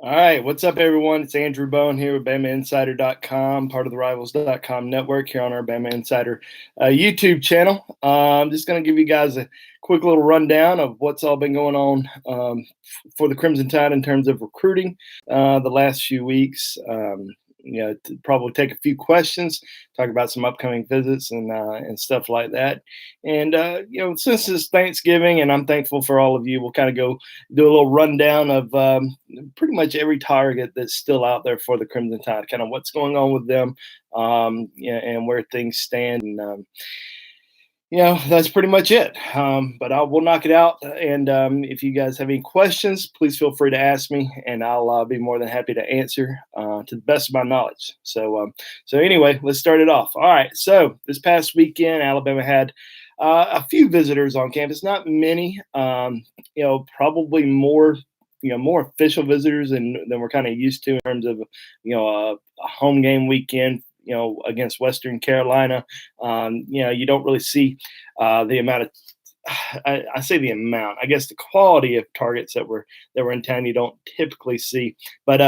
All right, what's up, everyone? It's Andrew Bone here with BamaInsider.com, part of the Rivals.com network here on our Bama Insider YouTube channel. I'm just going to give you guys a quick little rundown of what's all been going on for the Crimson Tide in terms of recruiting the last few weeks. Probably take a few questions, talk about some upcoming visits and stuff like that. And since it's Thanksgiving, and I'm thankful for all of you, we'll kind of go do a little rundown of pretty much every target that's still out there for the Crimson Tide, kind of what's going on with them, and where things stand. And that's pretty much it. But I will knock it out. And if you guys have any questions, please feel free to ask me, and I'll be more than happy to answer to the best of my knowledge. So anyway, let's start it off. All right. So this past weekend, Alabama had a few visitors on campus, not many. Probably more. More official visitors than we're kind of used to in terms of a home game weekend against Western Carolina. You don't really see the amount of I say the amount. I guess the quality of targets that were in town you don't typically see. But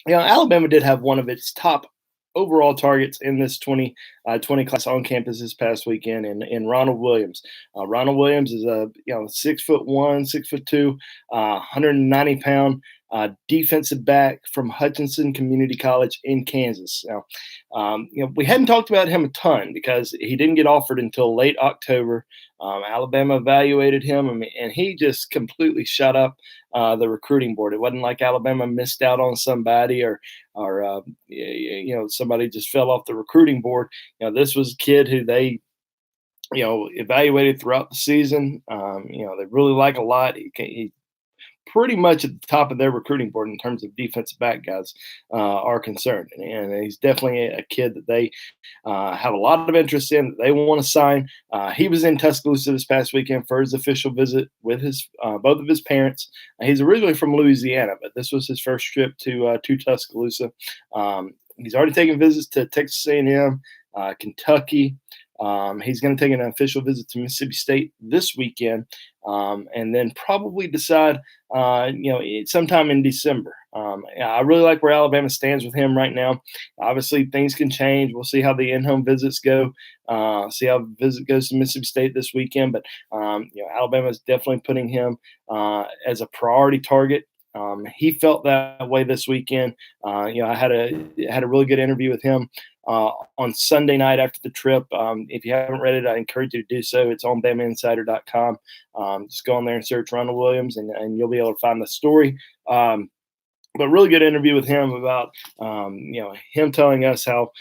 Alabama did have one of its top overall targets in this 2020 class on campus this past weekend in Ronald Williams. Ronald Williams is a 6'1", 6'2", 190-pound defensive back from Hutchinson Community College in Kansas. Now, we hadn't talked about him a ton because he didn't get offered until late October. Alabama evaluated him, and he just completely shut up the recruiting board. It wasn't like Alabama missed out on somebody or somebody just fell off the recruiting board. This was a kid who they evaluated throughout the season. They really like a lot. He pretty much at the top of their recruiting board in terms of defensive back guys are concerned. And he's definitely a kid that they have a lot of interest in, that they want to sign. He was in Tuscaloosa this past weekend for his official visit with his both of his parents. He's originally from Louisiana, but this was his first trip to Tuscaloosa. He's already taken visits to Texas A&M, Kentucky. He's going to take an official visit to Mississippi State this weekend, and then probably decide, sometime in December. I really like where Alabama stands with him right now. Obviously, things can change. We'll see how the in-home visits go. See how the visit goes to Mississippi State this weekend. But Alabama is definitely putting him as a priority target. He felt that way this weekend. I had a really good interview with him on Sunday night after the trip. If you haven't read it, I encourage you to do so. It's on BamaInsider.com. Just go on there and search Ronald Williams, and you'll be able to find the story. But really good interview with him about him telling us how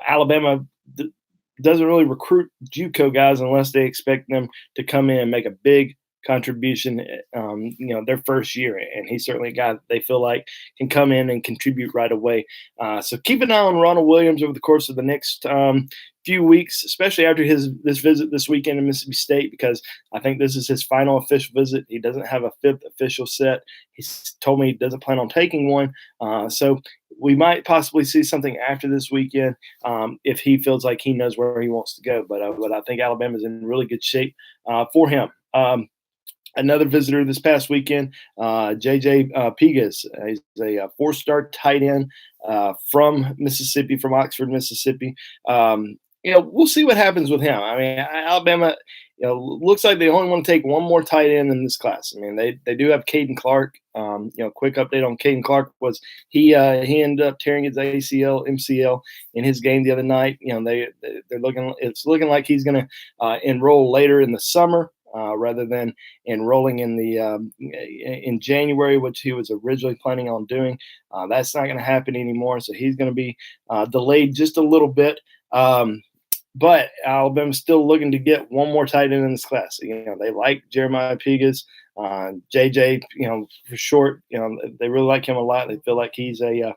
Alabama doesn't really recruit JUCO guys unless they expect them to come in and make a big contribution their first year, and he's certainly a guy that they feel like can come in and contribute right away. So keep an eye on Ronald Williams over the course of the next few weeks, especially after this visit this weekend in Mississippi State, because I think this is his final official visit. He doesn't have a fifth official set. He's told me he doesn't plan on taking one. So we might possibly see something after this weekend if he feels like he knows where he wants to go. But I think Alabama's in really good shape for him. Another visitor this past weekend, J.J. Pegas. He's a four-star tight end from Mississippi, from Oxford, Mississippi. We'll see what happens with him. I mean, Alabama, looks like they only want to take one more tight end in this class. I mean, they do have Caden Clark. Quick update on Caden Clark was he ended up tearing his ACL, MCL in his game the other night. It's looking like he's going to enroll later in the summer. Rather than enrolling in January, which he was originally planning on doing. That's not going to happen anymore, so he's going to be delayed just a little bit. But Alabama's still looking to get one more tight end in this class. They like Jeremiah Pegas, JJ. For short. They really like him a lot. They feel like he's a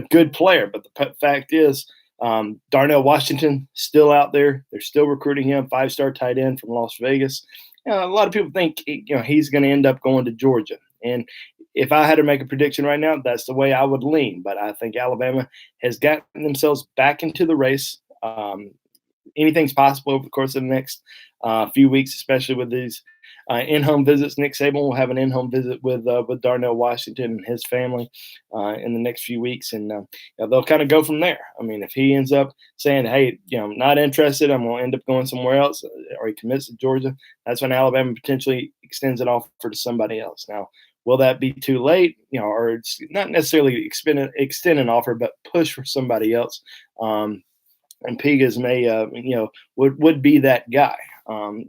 good player. But the fact is, Darnell Washington still out there. They're still recruiting him, 5-star tight end from Las Vegas. A lot of people think he's going to end up going to Georgia. And if I had to make a prediction right now, that's the way I would lean. But I think Alabama has gotten themselves back into the race. Anything's possible over the course of the next few weeks, especially with these in-home visits. Nick Saban will have an in-home visit with Darnell Washington and his family in the next few weeks, and they'll kind of go from there. I mean, if he ends up saying, "Hey, I'm not interested. I'm going to end up going somewhere else," or he commits to Georgia, that's when Alabama potentially extends an offer to somebody else. Now, will that be too late? Or it's not necessarily extend an offer, but push for somebody else. And Pigas may, would be that guy.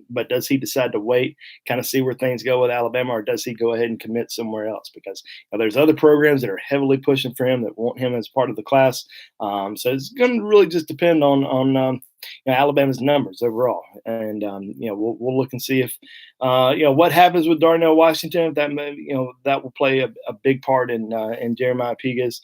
But does he decide to wait, kind of see where things go with Alabama, or does he go ahead and commit somewhere else? Because there's other programs that are heavily pushing for him that want him as part of the class. So it's going to really just depend on Alabama's numbers overall, and we'll look and see if what happens with Darnell Washington. If that that will play a big part in Jeremiah Pigas.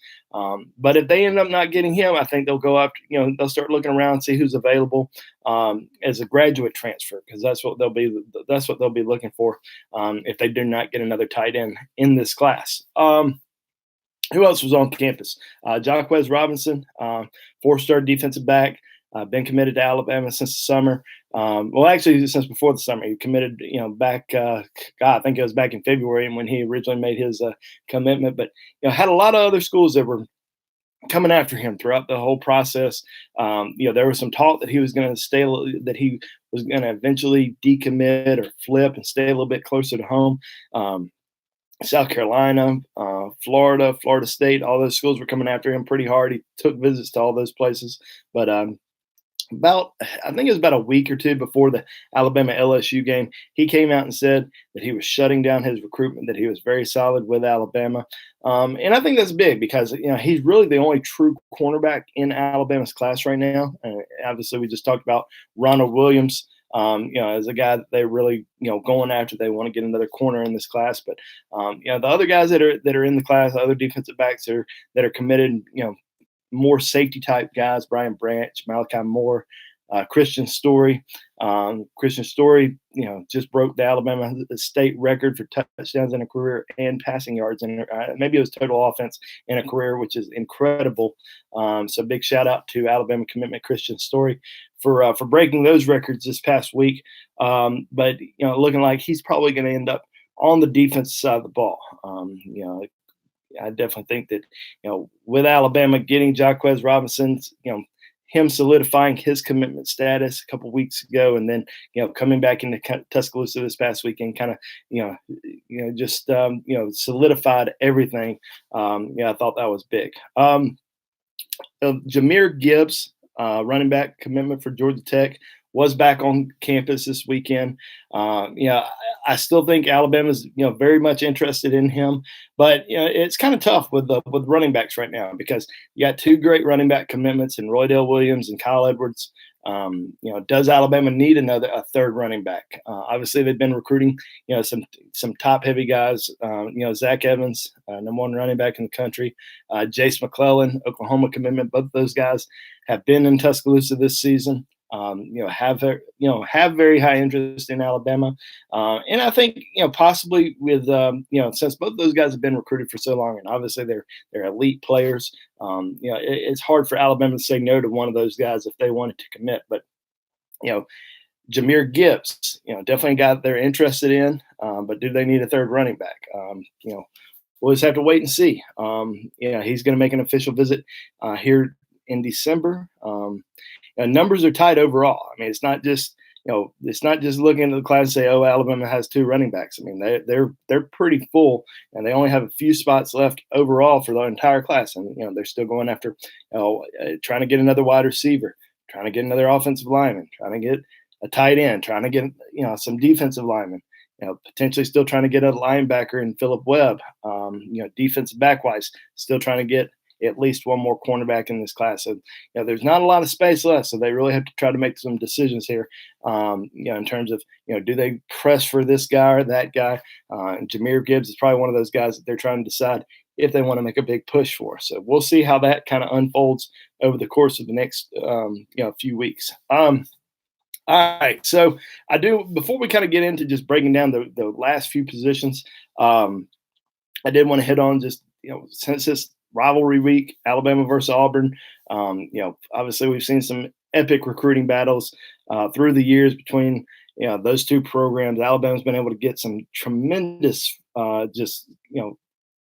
But if they end up not getting him, I think they'll go after they'll start looking around and see who's available as a graduate transfer, because that's what they'll be looking for if they do not get another tight end in this class. Who else was on campus? Wes Robinson, 4-star defensive back. Been committed to Alabama since the summer. Well, actually, since before the summer. He committed, back, I think it was back in February, and when he originally made his commitment. But had a lot of other schools that were coming after him throughout the whole process. There was some talk that he was going to stay, that he was going to eventually decommit or flip and stay a little bit closer to home. South Carolina, Florida, Florida State, all those schools were coming after him pretty hard. He took visits to all those places, but I think it was about a week or two before the Alabama LSU game, he came out and said that he was shutting down his recruitment, that he was very solid with Alabama. And I think that's big because, he's really the only true cornerback in Alabama's class right now. Obviously, we just talked about Ronald Williams, as a guy that they're really, going after. They want to get another corner in this class. But, the other guys that are in the class, other defensive backs that are committed, more safety type guys, Brian Branch, Malachi Moore, Christian Story. Christian Story, just broke the Alabama state record for touchdowns in a career and passing yards, and maybe it was total offense in a career, which is incredible. So big shout out to Alabama commitment Christian Story for breaking those records this past week. But looking like he's probably going to end up on the defensive side of the ball. I definitely think that, with Alabama getting Wes Robinson, him solidifying his commitment status a couple weeks ago, and then, coming back into Tuscaloosa this past weekend, kind of, just, solidified everything. I thought that was big. Jahmyr Gibbs, running back commitment for Georgia Tech, was back on campus this weekend. I still think Alabama's, very much interested in him, but it's kind of tough with running backs right now because you got two great running back commitments in Roydell Williams and Kyle Edwards. Does Alabama need a third running back? Obviously, they've been recruiting, some top heavy guys. Zac Evans, number one running back in the country. Jace Mcclellan, Oklahoma commitment. Both of those guys have been in Tuscaloosa this season. Have very high interest in Alabama, and I think possibly with since both those guys have been recruited for so long, and obviously they're elite players. It's hard for Alabama to say no to one of those guys if they wanted to commit. But Jahmyr Gibbs, definitely a guy that they're interested in, but do they need a third running back? We'll just have to wait and see. He's going to make an official visit here in December. Numbers are tight overall. I mean, it's not just looking into the class and say, oh, Alabama has two running backs. I mean, they're pretty full, and they only have a few spots left overall for the entire class. And they're still going after, trying to get another wide receiver, trying to get another offensive lineman, trying to get a tight end, trying to get some defensive linemen. Potentially still trying to get a linebacker in Philip Webb. Defensive back wise, still trying to get at least one more cornerback in this class. So, there's not a lot of space left. So they really have to try to make some decisions here, in terms of, do they press for this guy or that guy? And Jahmyr Gibbs is probably one of those guys that they're trying to decide if they want to make a big push for. So we'll see how that kind of unfolds over the course of the next, few weeks. All right. So before we kind of get into just breaking down the last few positions, I did want to hit on just, since this rivalry week, Alabama versus Auburn. Obviously we've seen some epic recruiting battles through the years between, those two programs, Alabama's been able to get some tremendous, just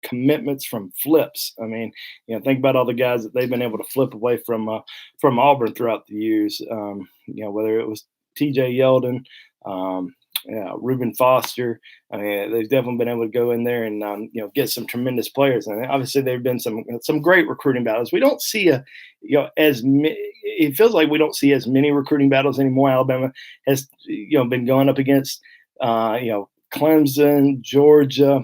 commitments from flips. I mean, think about all the guys that they've been able to flip away from Auburn throughout the years. Whether it was T.J. Yeldon, Reuben Foster. I mean, they've definitely been able to go in there and get some tremendous players. And obviously, there've been some great recruiting battles. We don't see it feels like we don't see as many recruiting battles anymore. Alabama has been going up against Clemson, Georgia,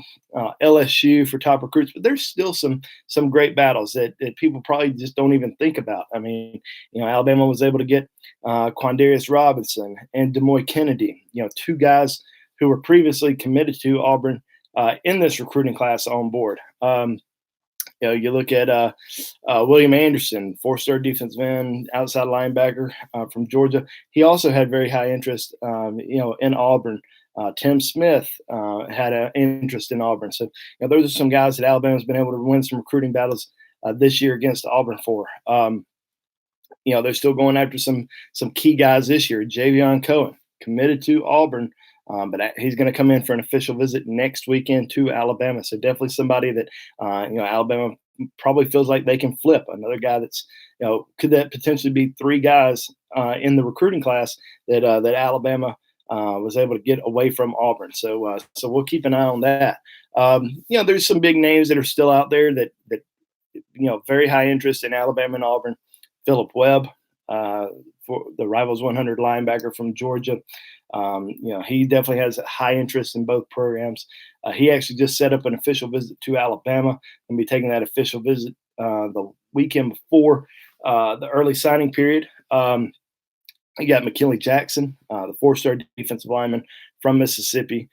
LSU for top recruits, but there's still some great battles that people probably just don't even think about. I mean, Alabama was able to get Quandarius Robinson and Demoy Kennedy, two guys who were previously committed to Auburn in this recruiting class on board. You look at William Anderson, four-star defensive end, outside linebacker from Georgia. He also had very high interest, in Auburn. Tim Smith had an interest in Auburn. So those are some guys that Alabama's been able to win some recruiting battles this year against Auburn for. They're still going after some key guys this year. Javion Cohen, committed to Auburn, but he's going to come in for an official visit next weekend to Alabama. So definitely somebody that Alabama probably feels like they can flip. Another guy that's could that potentially be three guys in the recruiting class that Alabama was able to get away from Auburn. So we'll keep an eye on that. There's some big names that are still out there that very high interest in Alabama and Auburn. Philip Webb, for the Rivals 100 linebacker from Georgia. He definitely has a high interest in both programs. He actually just set up an official visit to Alabama and be taking that official visit the weekend before the early signing period. You got McKinney Jackson, the four-star defensive lineman from Mississippi,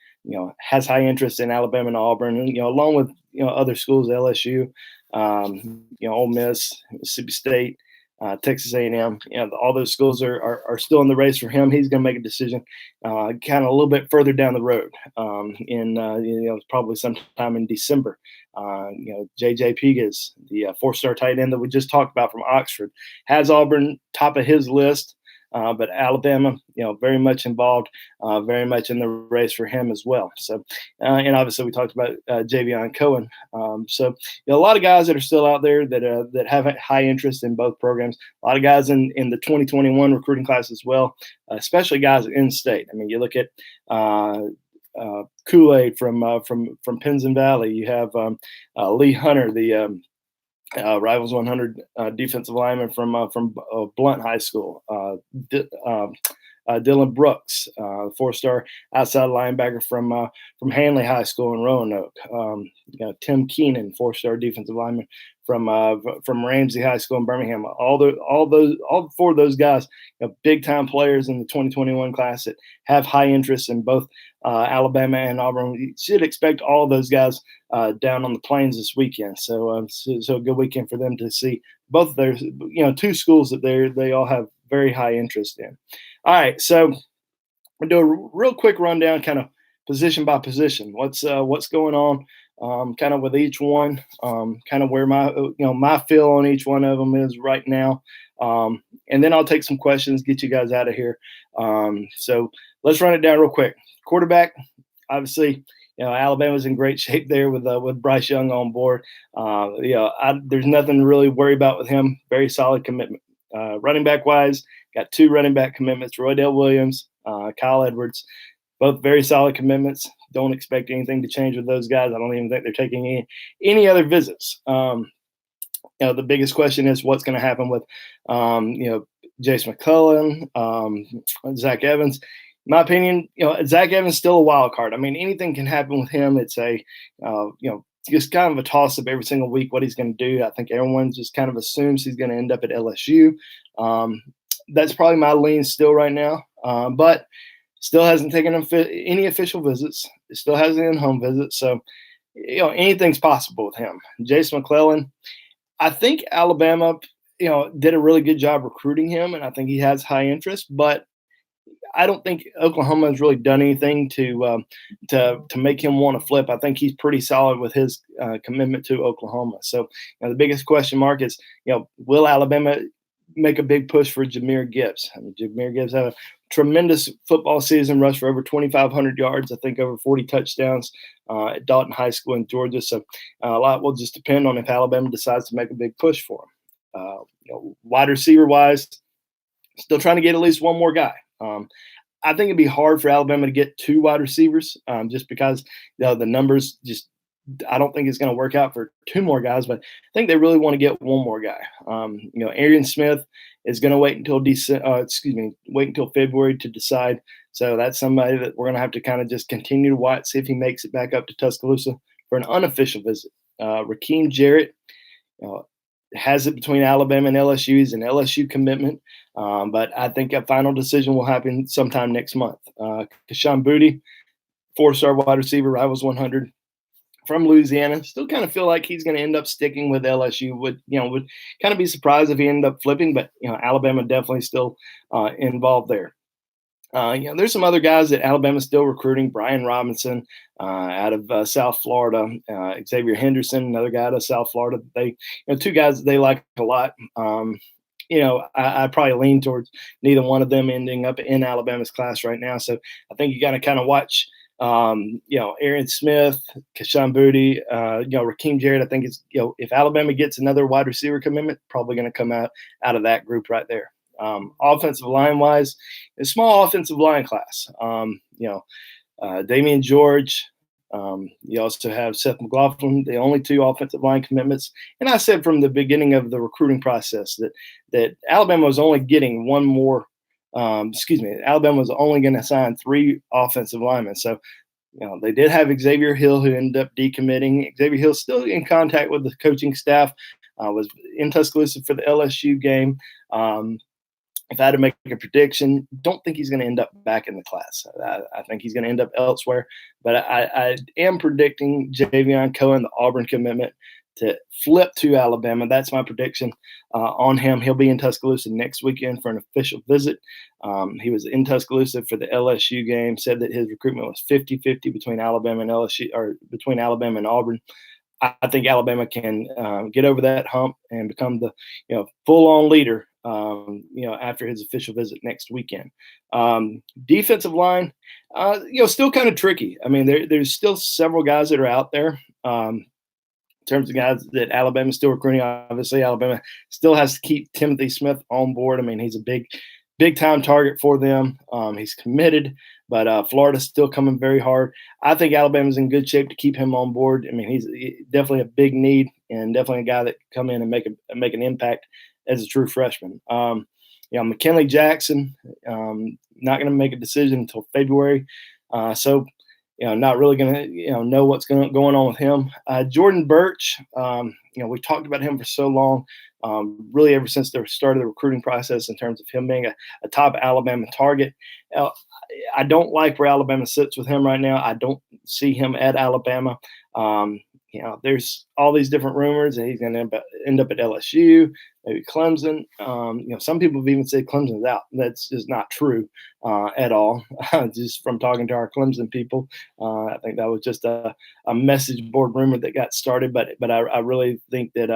has high interest in Alabama and Auburn, and, along with, other schools, LSU, Ole Miss, Mississippi State, Texas A&M, all those schools are still in the race for him. He's going to make a decision kind of a little bit further down the road probably sometime in December. J.J. Pigas, the four-star tight end that we just talked about from Oxford, has Auburn top of his list. But Alabama, very much involved, very much in the race for him as well. So, and obviously we talked about Javion Cohen. So, a lot of guys that are still out there that have a high interest in both programs. A lot of guys in the 2021 recruiting class as well, especially guys in state. I mean, you look at Kool-Aid from Penzance Valley. You have Lee Hunter, the Rivals 100 defensive lineman from Blunt High School. Dylan Brooks, four-star outside linebacker from Hanley High School in Roanoke. Tim Keenan, four-star defensive lineman from Ramsey High School in Birmingham. All four of those guys, big-time players in the 2021 class that have high interest in both Alabama and Auburn. You should expect all of those guys down on the plains this weekend. So a good weekend for them to see both of their, two schools that they all have very high interest in. All right, so we'll do a real quick rundown, kind of position by position. What's going on, kind of with each one, kind of where my feel on each one of them is right now, and then I'll take some questions, get you guys out of here. So let's run it down real quick. Quarterback, obviously, Alabama's in great shape there with Bryce Young on board. There's nothing to really worry about with him. Very solid commitment. Running back wise, got two running back commitments: Roydell Williams, Kyle Edwards, both very solid commitments. Don't expect anything to change with those guys. I don't even think they're taking any other visits. The biggest question is what's going to happen with Jace Mcclellan, Zac Evans. In my opinion, Zac Evans is still a wild card. I mean, anything can happen with him. It's just kind of a toss-up every single week what he's going to do. I think everyone just kind of assumes he's going to end up at LSU. That's probably my lean still right now, but still hasn't taken any official visits. Still hasn't in-home visits. So, anything's possible with him. Jace Mcclellan, I think Alabama, did a really good job recruiting him, and I think he has high interest, but I don't think Oklahoma has really done anything to make him want to flip. I think he's pretty solid with his commitment to Oklahoma. So the biggest question mark is, will Alabama make a big push for Jahmyr Gibbs? I mean, Jahmyr Gibbs had a tremendous football season, rushed for over 2,500 yards, I think over 40 touchdowns at Dalton High School in Georgia. So a lot will just depend on if Alabama decides to make a big push for him. Wide receiver wise, still trying to get at least one more guy. I think it'd be hard for Alabama to get two wide receivers just because the numbers just. I don't think it's going to work out for two more guys, but I think they really want to get one more guy. Arian Smith is going to wait until wait until February to decide. So that's somebody that we're going to have to kind of just continue to watch, see if he makes it back up to Tuscaloosa for an unofficial visit. Raheem Jarrett has it between Alabama and LSU. He's an LSU commitment, but I think a final decision will happen sometime next month. Kashawn Boutte, 4-star wide receiver, Rivals 100. From Louisiana, still kind of feel like he's going to end up sticking with LSU. Would kind of be surprised if he ended up flipping, but Alabama definitely still involved there. There's some other guys that Alabama's still recruiting. Brian Robinson out of South Florida, Xavier Henderson, another guy out of South Florida. They, two guys that they like a lot. I probably lean towards neither one of them ending up in Alabama's class right now. So I think you got to kind of watch. Arian Smith, Kashawn Boutte, Raheem Jarrett. I think it's if Alabama gets another wide receiver commitment, probably going to come out of that group right there. Offensive line wise, a small offensive line class. Damian George. You also have Seth McLaughlin, the only two offensive line commitments. And I said from the beginning of the recruiting process that Alabama was only getting one more. Alabama was only going to sign 3 offensive linemen. So, they did have Xavier Hill, who ended up decommitting. Xavier Hill still in contact with the coaching staff, was in Tuscaloosa for the LSU game. If I had to make a prediction, don't think he's going to end up back in the class. I think he's going to end up elsewhere. But I am predicting Javion Cohen, the Auburn commitment, to flip to Alabama. That's my prediction on him. He'll be in Tuscaloosa next weekend for an official visit. He was in Tuscaloosa for the LSU game, said that his recruitment was 50-50 between Alabama and LSU, or between Alabama and Auburn. I think Alabama can get over that hump and become the full-on leader after his official visit next weekend. Defensive line, still kind of tricky. I mean, there's still several guys that are out there. In terms of guys that Alabama's still recruiting, obviously Alabama still has to keep Timothy Smith on board. I mean, he's a big time target for them. He's committed, but Florida's still coming very hard. I think Alabama's in good shape to keep him on board. I mean, he's definitely a big need and definitely a guy that can come in and make an impact as a true freshman. McKinney Jackson, not going to make a decision until February. Not really going to, know what's going on with him. Jordan Birch, we talked about him for so long, really ever since the start of the recruiting process in terms of him being a top Alabama target. I don't like where Alabama sits with him right now. I don't see him at Alabama. There's all these different rumors that he's going to end up at LSU, maybe Clemson. Some people have even said Clemson's out. That's just not true at all. Just from talking to our Clemson people, I think that was just a message board rumor that got started. But I really think that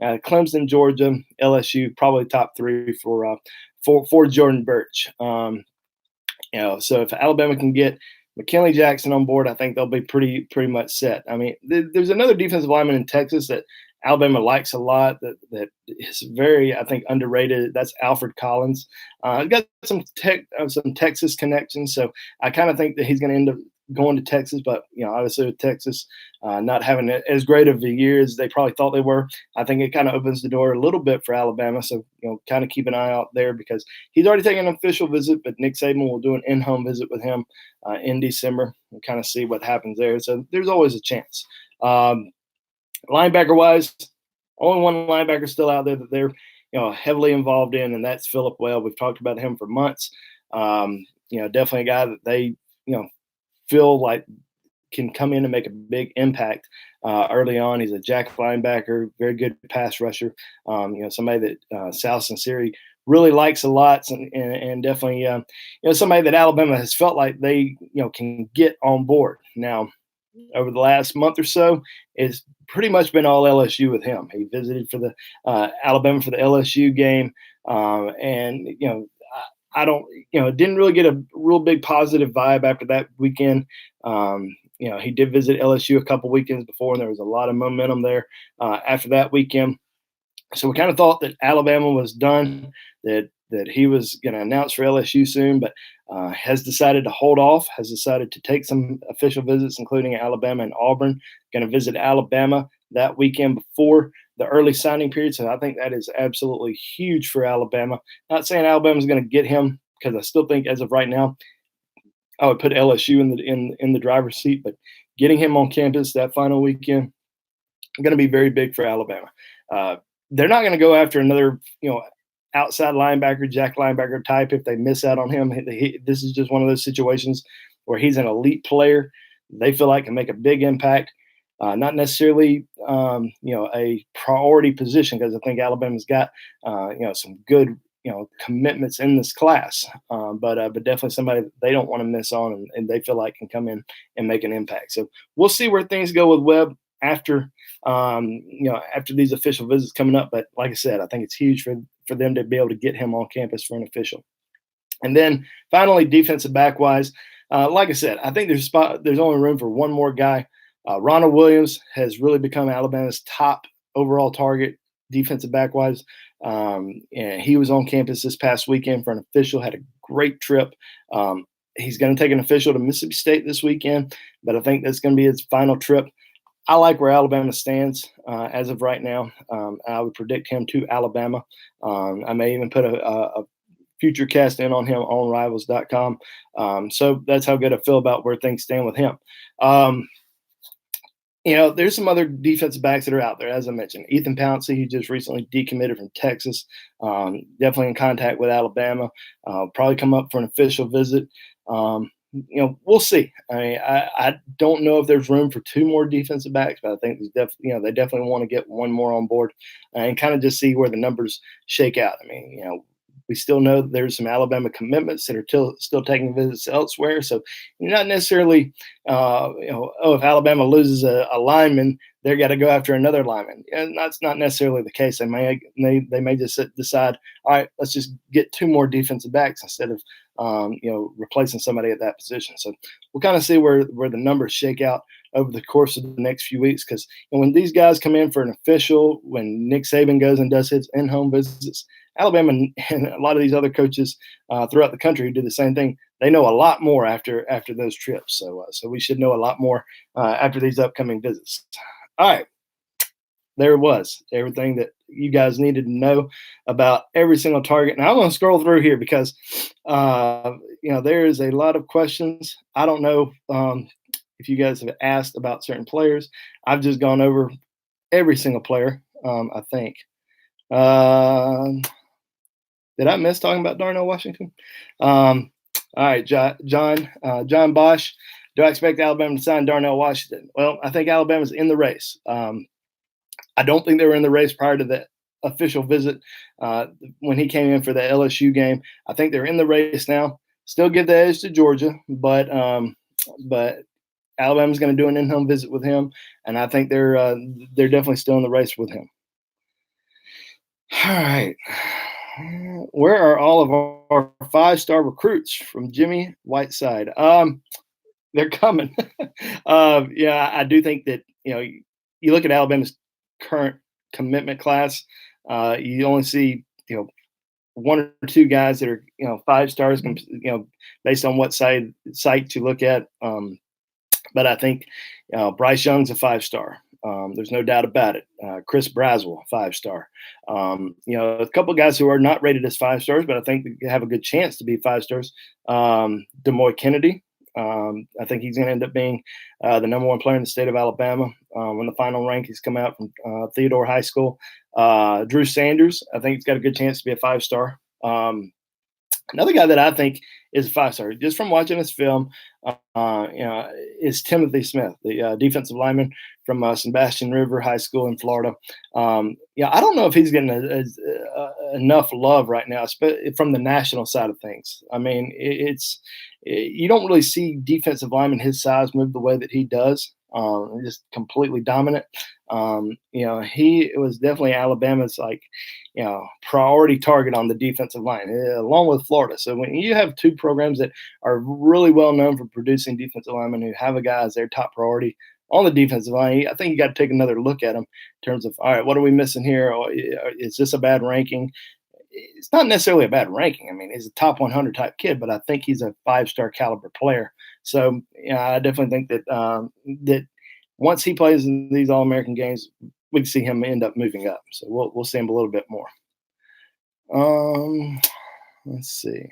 Clemson, Georgia, LSU, probably top 3 for Jordan Birch. So if Alabama can get McKinley Jackson on board, I think they'll be pretty much set. I mean, there's another defensive lineman in Texas that Alabama likes a lot that is very, I think, underrated. That's Alford Collins. Got some Texas connections, so I kind of think that he's going to end up going to Texas. But obviously with Texas not having as great of a year as they probably thought they were, I think it kind of opens the door a little bit for Alabama. So kind of keep an eye out there because he's already taken an official visit, but Nick Saban will do an in-home visit with him in December and kind of see what happens there. So there's always a chance. Linebacker wise, only one linebacker still out there that they're heavily involved in, and that's Philip Webb. We've talked about him for months. Definitely a guy that they feel like can come in and make a big impact early on. He's a jack linebacker, very good pass rusher. Somebody that Sal Sinceri really likes a lot, and definitely somebody that Alabama has felt like they can get on board. Now, over the last month or so, it's pretty much been all LSU with him. He visited for the Alabama for the LSU game, and I don't, didn't really get a real big positive vibe after that weekend. He did visit LSU a couple weekends before, and there was a lot of momentum there after that weekend. So we kind of thought that Alabama was done, that he was going to announce for LSU soon, but has decided to hold off, has decided to take some official visits, including Alabama and Auburn. Going to visit Alabama that weekend before the early signing period. So I think that is absolutely huge for Alabama. Not saying Alabama's going to get him, because I still think as of right now, I would put LSU in the driver's seat, but getting him on campus that final weekend going to be very big for Alabama. They're not going to go after another, outside linebacker, jack linebacker type if they miss out on him. This is just one of those situations where he's an elite player. They feel like can make a big impact. Not necessarily, a priority position, because I think Alabama's got, some good, commitments in this class. But definitely somebody that they don't want to miss on, and they feel like can come in and make an impact. So we'll see where things go with Webb after these official visits coming up. But like I said, I think it's huge for them to be able to get him on campus for an official. And then finally, defensive back wise, like I said, I think there's only room for one more guy. Ronald Williams has really become Alabama's top overall target defensive back wise. And he was on campus this past weekend for an official, had a great trip. He's going to take an official to Mississippi State this weekend, but I think that's going to be his final trip. I like where Alabama stands as of right now. I would predict him to Alabama. I may even put a future cast in on him on Rivals.com. So that's how good I feel about where things stand with him. There's some other defensive backs that are out there, as I mentioned. Ethan Pouncey, he just recently decommitted from Texas. Definitely in contact with Alabama. Probably come up for an official visit. We'll see. I don't know if there's room for two more defensive backs, but I think they definitely want to get one more on board and kind of just see where the numbers shake out. We still know that there's some Alabama commitments that are still taking visits elsewhere. So you're not necessarily, if Alabama loses a lineman, they're got to go after another lineman. And that's not necessarily the case. They may just decide, all right, let's just get two more defensive backs instead of, replacing somebody at that position. So we'll kind of see where the numbers shake out over the course of the next few weeks. Because when these guys come in for an official, when Nick Saban goes and does his in-home visits, Alabama and a lot of these other coaches throughout the country who do the same thing, they know a lot more after those trips. So we should know a lot more after these upcoming visits. All right. There it was, everything that you guys needed to know about every single target. Now I'm going to scroll through here because, there is a lot of questions. I don't know if you guys have asked about certain players. I've just gone over every single player, I think. Did I miss talking about Darnell Washington? All right, John Bosch. Do I expect Alabama to sign Darnell Washington? Well, I think Alabama's in the race. I don't think they were in the race prior to the official visit when he came in for the LSU game. I think they're in the race now. Still give the edge to Georgia, but Alabama's going to do an in-home visit with him, and I think they're definitely still in the race with him. All right. Where are all of our 5-star recruits from Jimmy Whiteside? They're coming. I do think that, you look at Alabama's current commitment class, you only see, one or two guys that are, 5 stars, based on what site to look at. But I think Bryce Young's a 5-star. There's no doubt about it. Chris Braswell, 5-star. A couple of guys who are not rated as 5 stars, but I think they have a good chance to be 5 stars. Demoy Kennedy. I think he's going to end up being the number 1 player in the state of Alabama when the final rankings come out from Theodore High School. Drew Sanders, I think he's got a good chance to be a 5-star. Another guy that I think is a 5-star, just from watching this film, is Timothy Smith, the defensive lineman from Sebastian River High School in Florida. I don't know if he's getting enough love right now, from the national side of things. I mean, you don't really see defensive linemen his size move the way that he does. Just completely dominant. He was definitely Alabama's priority target on the defensive line, along with Florida. So when you have two programs that are really well known for producing defensive linemen who have a guy as their top priority on the defensive line, I think you got to take another look at them in terms of, all right, what are we missing here? Or is this a bad ranking? It's not necessarily a bad ranking. I mean, he's a top 100 type kid, but I think he's a 5-star caliber player. So I definitely think that once he plays in these All American games, we can see him end up moving up. So we'll see him a little bit more. Let's see.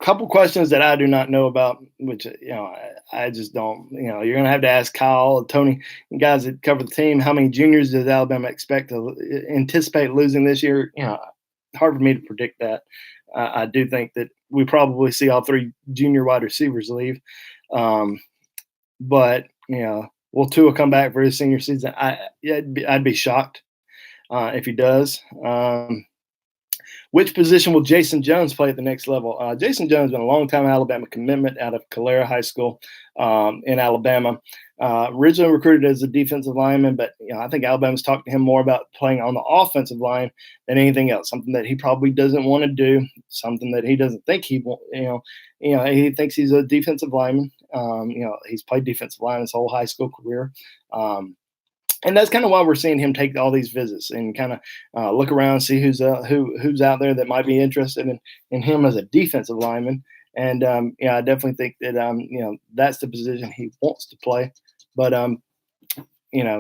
Couple questions that I do not know about, which I just don't. You're gonna have to ask Kyle, Tony, guys that cover the team. How many juniors does Alabama expect to anticipate losing this year? Hard for me to predict that. I do think that we probably see all 3 junior wide receivers leave, but will Tua come back for his senior season? I'd be shocked if he does. Which position will Jason Jones play at the next level? Jason Jones has been a long-time Alabama commitment out of Calera High School in Alabama. Originally recruited as a defensive lineman, but I think Alabama's talked to him more about playing on the offensive line than anything else. Something that he probably doesn't want to do. Something that he doesn't think he will. He thinks he's a defensive lineman. He's played defensive line his whole high school career. And that's kind of why we're seeing him take all these visits and kind of look around, see who's out there that might be interested in him as a defensive lineman. And I definitely think that that's the position he wants to play. But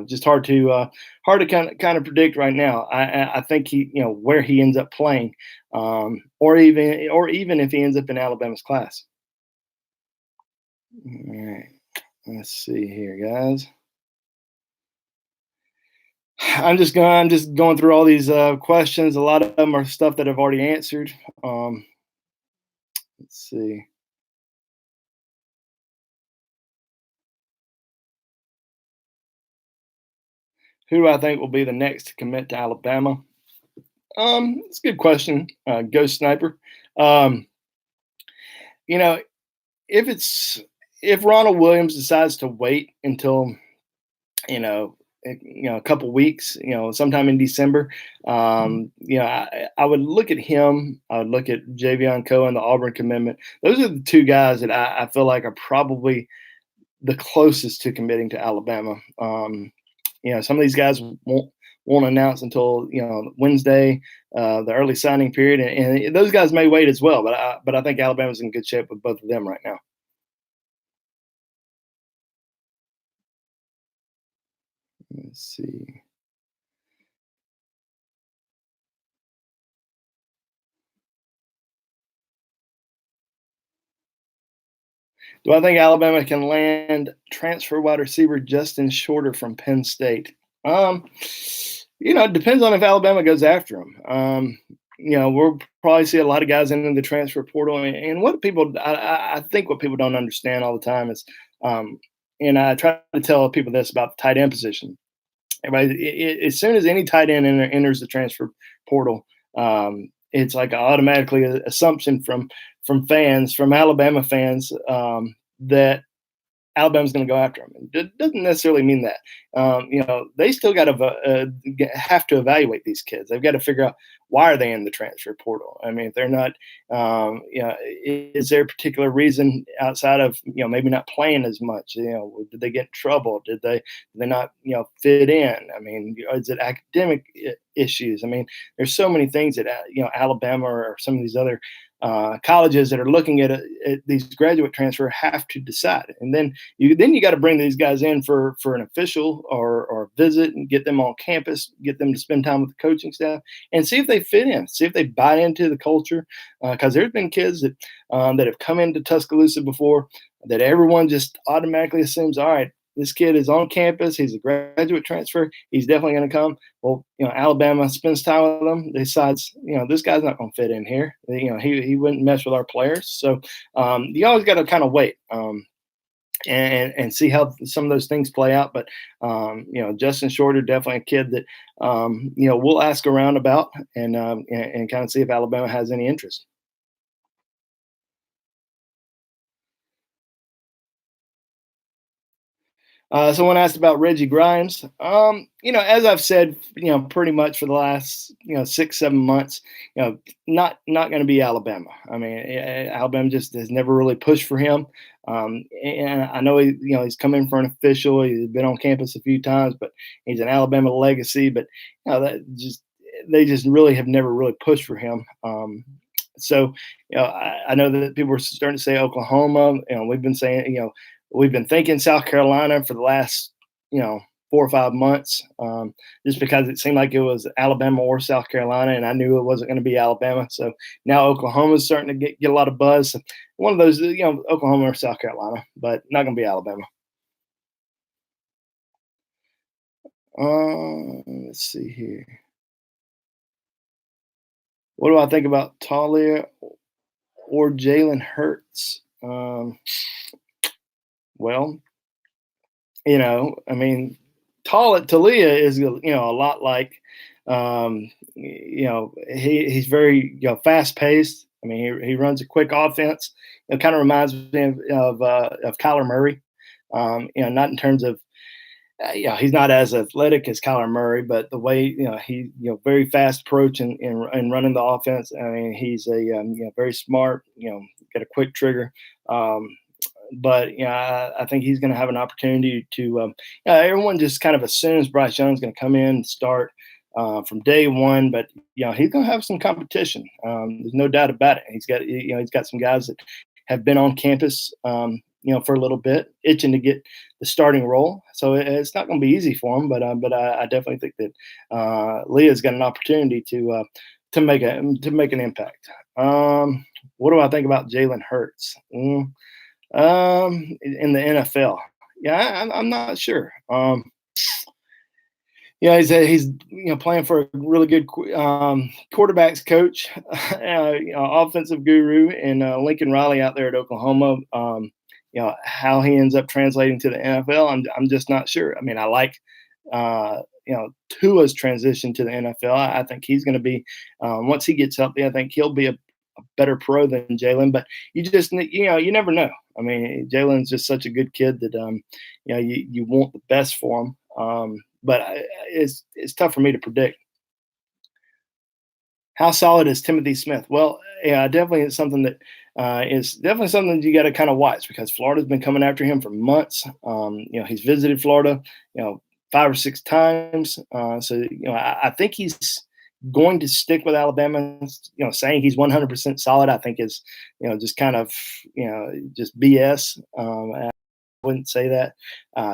just hard to kind of predict right now. I think he where he ends up playing, or even if he ends up in Alabama's class. All right, let's see here, guys. I'm just going through all these questions. A lot of them are stuff that I've already answered. Let's see. Who do I think will be the next to commit to Alabama? It's a good question. Ghost Sniper. If Ronald Williams decides to wait until a couple weeks, sometime in December, I would look at him. I would look at Javion Cohen, the Auburn commitment. Those are the 2 guys that I feel like are probably the closest to committing to Alabama. Some of these guys won't announce until Wednesday, the early signing period, and those guys may wait as well. But I think Alabama's in good shape with both of them right now. Let's see. Do I think Alabama can land transfer wide receiver Justin Shorter from Penn State? It depends on if Alabama goes after him. We'll probably see a lot of guys in the transfer portal, and I think what people don't understand all the time is, and I try to tell people this about the tight end position. As soon as any tight end enters the transfer portal, it's like automatically an assumption from Alabama fans, that Alabama's going to go after him. It doesn't necessarily mean that. They still got to have to evaluate these kids. They've got to figure out, why are they in the transfer portal? I mean, if they're not, is there a particular reason outside of maybe not playing as much? Did they get in trouble? Did they not fit in? I mean, is it academic issues? I mean, there's so many things that Alabama or some of these other colleges that are looking at these graduate transfer have to decide, and then you got to bring these guys in for an official or visit and get them on campus, get them to spend time with the coaching staff, and see if they fit in, see if they buy into the culture. Because there's been kids that have come into Tuscaloosa before that everyone just automatically assumes, all right, this kid is on campus. He's a graduate transfer. He's definitely going to come. Well, Alabama spends time with him, decides, this guy's not going to fit in here. He wouldn't mess with our players. So you always got to kind of wait and see how some of those things play out. But, Justin Shorter, definitely a kid that, we'll ask around about and kind of see if Alabama has any interest. Someone asked about Reggie Grimes. As I've said, pretty much for the last 6, 7 months, not going to be Alabama. I mean, Alabama just has never really pushed for him. And I know he's come in for an official. He's been on campus a few times, but he's an Alabama legacy. But they just really have never really pushed for him. So I know that people are starting to say Oklahoma. We've been saying we've been thinking South Carolina for the last, 4 or 5 months, just because it seemed like it was Alabama or South Carolina, and I knew it wasn't going to be Alabama. So now Oklahoma's starting to get a lot of buzz. So one of those, Oklahoma or South Carolina, but not going to be Alabama. Let's see here. What do I think about Talia or Jaylen Hurts? Well, I mean, Talia is a lot like, he's very fast paced. I mean, he runs a quick offense. It kind of reminds me of Kyler Murray. Not in terms of he's not as athletic as Kyler Murray, but the way he very fast approach and running the offense. I mean, he's a very smart. Got a quick trigger. But I think he's going to have an opportunity to. Everyone just kind of assumes Bryce Young's going to come in and start from day one, but he's going to have some competition. There's no doubt about it. He's got some guys that have been on campus, for a little bit, itching to get the starting role. So it's not going to be easy for him, but I definitely think that Leah's got an opportunity to make an impact. What do I think about Jaylen Hurts? In the NFL, I'm not sure. He's playing for a really good quarterbacks coach, offensive guru, and Lincoln Riley out there at Oklahoma. How he ends up translating to the NFL, I'm just not sure. I mean, I like Tua's transition to the NFL. I think he's going to be once he gets healthy. I think he'll be a better pro than Jaylen, but you never know. I mean, Jaylen's just such a good kid that you want the best for him. But it's tough for me to predict. How solid is Timothy Smith? Well, definitely it's something that is definitely something that you got to kind of watch, because Florida's been coming after him for months. He's visited Florida, 5 or 6 times. So I think he's going to stick with Alabama. Saying he's 100% solid, I think is just kind of just BS. I wouldn't say that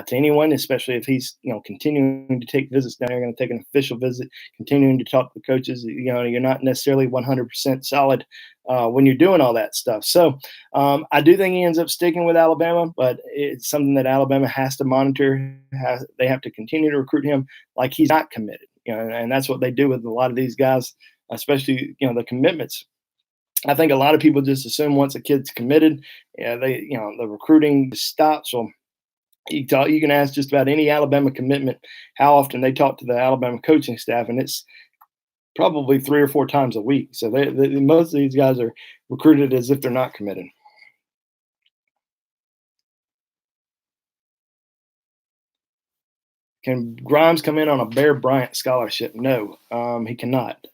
to anyone, especially if he's continuing to take visits down there, going to take an official visit, continuing to talk to the coaches. You're not necessarily 100% solid when you're doing all that stuff. So I do think he ends up sticking with Alabama, but it's something that Alabama has to monitor. They have to continue to recruit him like he's not committed. And that's what they do with a lot of these guys, especially the commitments. I think a lot of people just assume once a kid's committed, the recruiting stops. Well, you can ask just about any Alabama commitment how often they talk to the Alabama coaching staff, and it's probably 3 or 4 times a week. So most of these guys are recruited as if they're not committed. Can Grimes come in on a Bear Bryant scholarship? No, he cannot.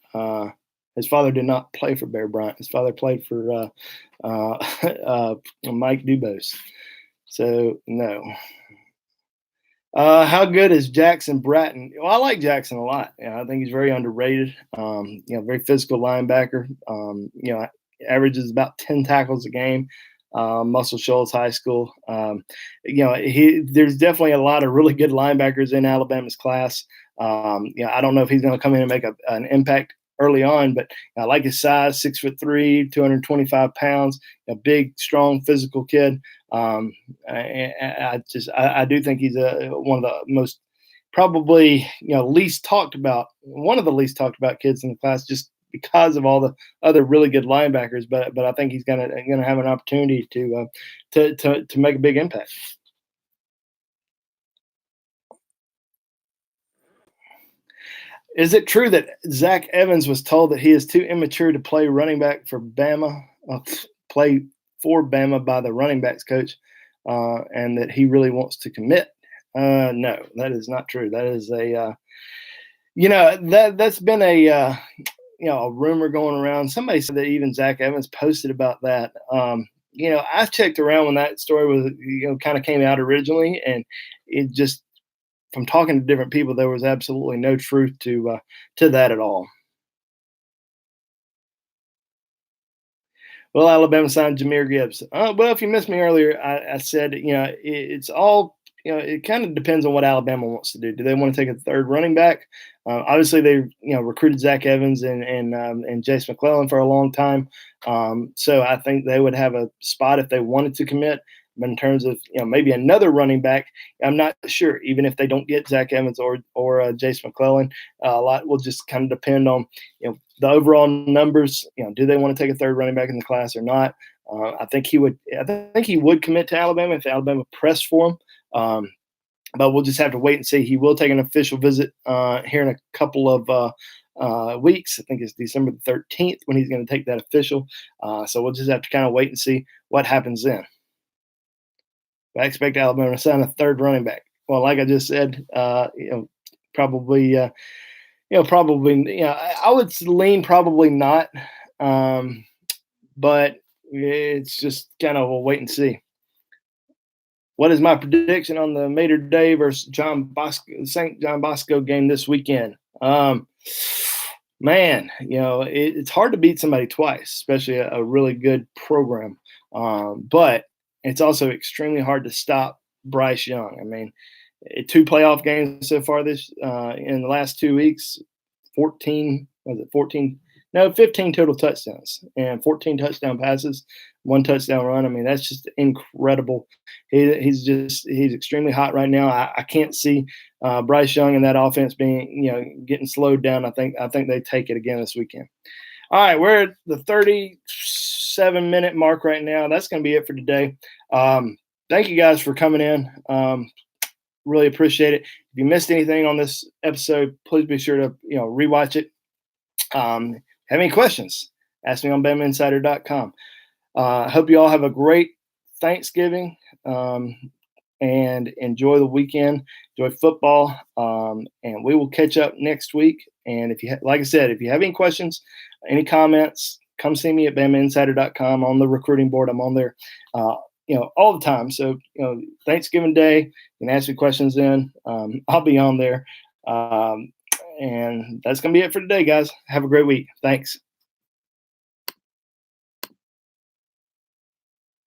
His father did not play for Bear Bryant. His father played for Mike Dubose. So, no. How good is Jackson Bratton? Well, I like Jackson a lot. I think he's very underrated. Very physical linebacker. Averages about 10 tackles a game. Muscle Shoals High School. There's definitely a lot of really good linebackers in Alabama's class. I don't know if he's going to come in and make an impact early on, but I like his size, 6'3", 225 pounds, a big, strong, physical kid. I do think he's one of the most probably least talked about, one of the least talked about kids in the class, just because of all the other really good linebackers. But I think he's gonna have an opportunity to make a big impact. Is it true that Zac Evans was told that he is too immature to play running back for Bama, play for Bama by the running backs coach, and that he really wants to commit? No, that is not true. That is that's been a rumor going around. Somebody said that even Zac Evans posted about that. I checked around when that story was, kind of came out originally, and it just, from talking to different people, there was absolutely no truth to that at all. Well, Alabama signed Jahmyr Gibbs. Well, if you missed me earlier, I said, it's all, it kind of depends on what Alabama wants to do. Do they want to take a third running back? Obviously, they, recruited Zac Evans and Jace Mcclellan for a long time. So I think they would have a spot if they wanted to commit. But in terms of, maybe another running back, I'm not sure. Even if they don't get Zac Evans or Jace McClellan, a lot will just kind of depend on, the overall numbers. Do they want to take a third running back in the class or not? I think he would. I think he would commit to Alabama if Alabama pressed for him. But we'll just have to wait and see. He will take an official visit here in a couple of weeks. I think it's December the 13th when he's going to take that official. So we'll just have to kind of wait and see what happens then. I expect Alabama to sign a third running back. Well, like I just said, probably, I would lean probably not, but it's just kind of a wait and see. What is my prediction on the Mater Day versus St. John Bosco game this weekend? Man, it's hard to beat somebody twice, especially a really good program. But it's also extremely hard to stop Bryce Young. I mean, 2 playoff games so far in the last 2 weeks, 14, was it 14? No, 15 total touchdowns and 14 touchdown passes, 1 touchdown run. I mean, that's just incredible. He's extremely hot right now. I can't see Bryce Young and that offense being, getting slowed down. I think they take it again this weekend. All right, we're at the 37-minute mark right now. That's going to be it for today. Thank you guys for coming in. Really appreciate it. If you missed anything on this episode, please be sure to rewatch it. Have any questions? Ask me on BamaInsider.com. I hope you all have a great Thanksgiving and enjoy the weekend. Enjoy football, and we will catch up next week. And if like I said, if you have any questions, any comments, come see me at BamaInsider.com on the recruiting board. I'm on there, all the time. So, Thanksgiving Day, you can ask me questions then. I'll be on there. And that's going to be it for today, guys. Have a great week. Thanks.